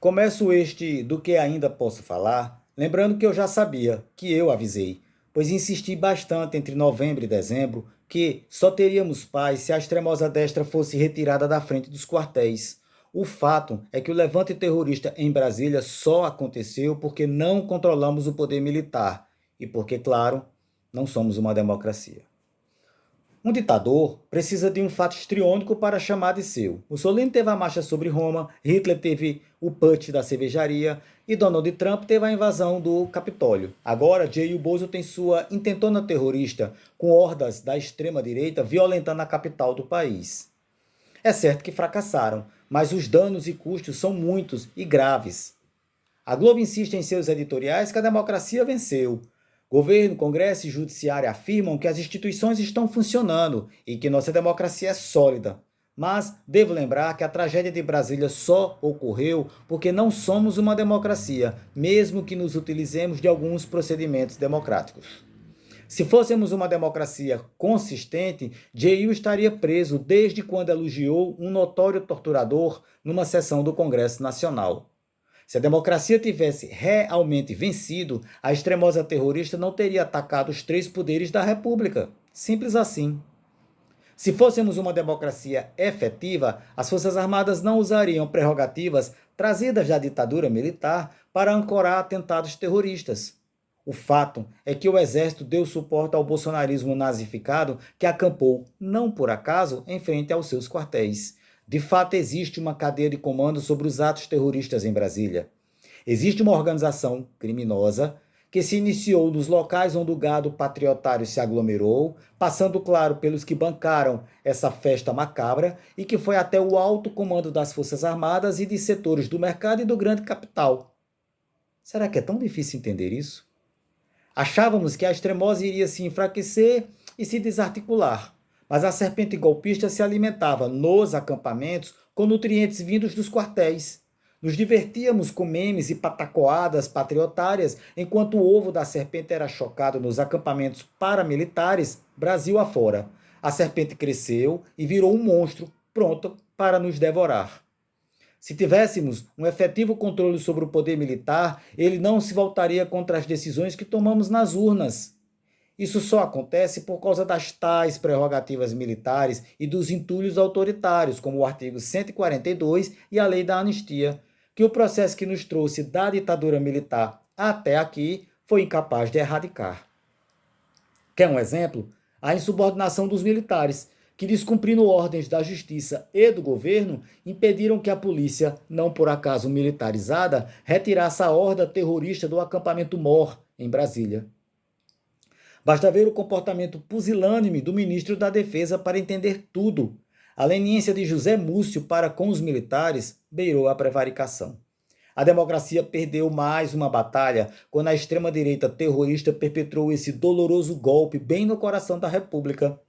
Começo este do que ainda posso falar, lembrando que eu já sabia, que eu avisei, pois insisti bastante entre novembro e dezembro que só teríamos paz se a extremosa destra fosse retirada da frente dos quartéis. O fato é que o levante terrorista em Brasília só aconteceu porque não controlamos o poder militar e porque, claro, não somos uma democracia. Um ditador precisa de um fato histriônico para chamar de seu. Mussolini teve a marcha sobre Roma, Hitler teve o putsch da cervejaria e Donald Trump teve a invasão do Capitólio. Agora, Jair Bolsonaro tem sua intentona terrorista com hordas da extrema-direita violentando a capital do país. É certo que fracassaram, mas os danos e custos são muitos e graves. A Globo insiste em seus editoriais que a democracia venceu. Governo, Congresso e Judiciário afirmam que as instituições estão funcionando e que nossa democracia é sólida. Mas devo lembrar que a tragédia de Brasília só ocorreu porque não somos uma democracia, mesmo que nos utilizemos de alguns procedimentos democráticos. Se fôssemos uma democracia consistente, Jair estaria preso desde quando elogiou um notório torturador numa sessão do Congresso Nacional. Se a democracia tivesse realmente vencido, a extremosa terrorista não teria atacado os três poderes da República. Simples assim. Se fôssemos uma democracia efetiva, as Forças Armadas não usariam prerrogativas trazidas da ditadura militar para ancorar atentados terroristas. O fato é que o Exército deu suporte ao bolsonarismo nazificado que acampou, não por acaso, em frente aos seus quartéis. De fato, existe uma cadeia de comando sobre os atos terroristas em Brasília. Existe uma organização criminosa que se iniciou nos locais onde o gado patriotário se aglomerou, passando, claro, pelos que bancaram essa festa macabra e que foi até o alto comando das Forças Armadas e de setores do mercado e do grande capital. Será que é tão difícil entender isso? Achávamos que a extremosa iria se enfraquecer e se desarticular, mas a serpente golpista se alimentava nos acampamentos com nutrientes vindos dos quartéis. Nos divertíamos com memes e patacoadas patriotárias enquanto o ovo da serpente era chocado nos acampamentos paramilitares Brasil afora. A serpente cresceu e virou um monstro pronto para nos devorar. Se tivéssemos um efetivo controle sobre o poder militar, ele não se voltaria contra as decisões que tomamos nas urnas. Isso só acontece por causa das tais prerrogativas militares e dos entulhos autoritários, como o artigo 142 e a lei da anistia, que o processo que nos trouxe da ditadura militar até aqui foi incapaz de erradicar. Quer um exemplo? A insubordinação dos militares, que, descumprindo ordens da justiça e do governo, impediram que a polícia, não por acaso militarizada, retirasse a horda terrorista do acampamento MOR, em Brasília. Basta ver o comportamento pusilânime do ministro da Defesa para entender tudo. A leniência de José Múcio para com os militares beirou a prevaricação. A democracia perdeu mais uma batalha quando a extrema-direita terrorista perpetrou esse doloroso golpe bem no coração da República.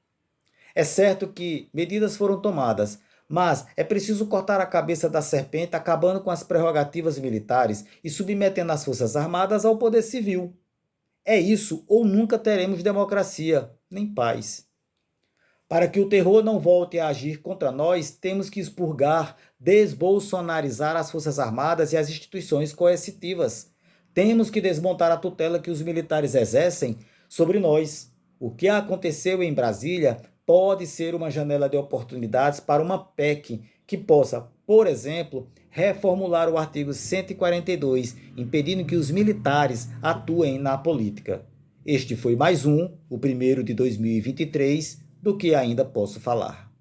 É certo que medidas foram tomadas, mas é preciso cortar a cabeça da serpente acabando com as prerrogativas militares e submetendo as Forças Armadas ao poder civil. É isso ou nunca teremos democracia, nem paz. Para que o terror não volte a agir contra nós, temos que expurgar, desbolsonarizar as Forças Armadas e as instituições coercitivas. Temos que desmontar a tutela que os militares exercem sobre nós. O que aconteceu em Brasília pode ser uma janela de oportunidades para uma PEC que possa, por exemplo, reformular o artigo 142, impedindo que os militares atuem na política. Este foi mais o primeiro de 2023, do que ainda posso falar.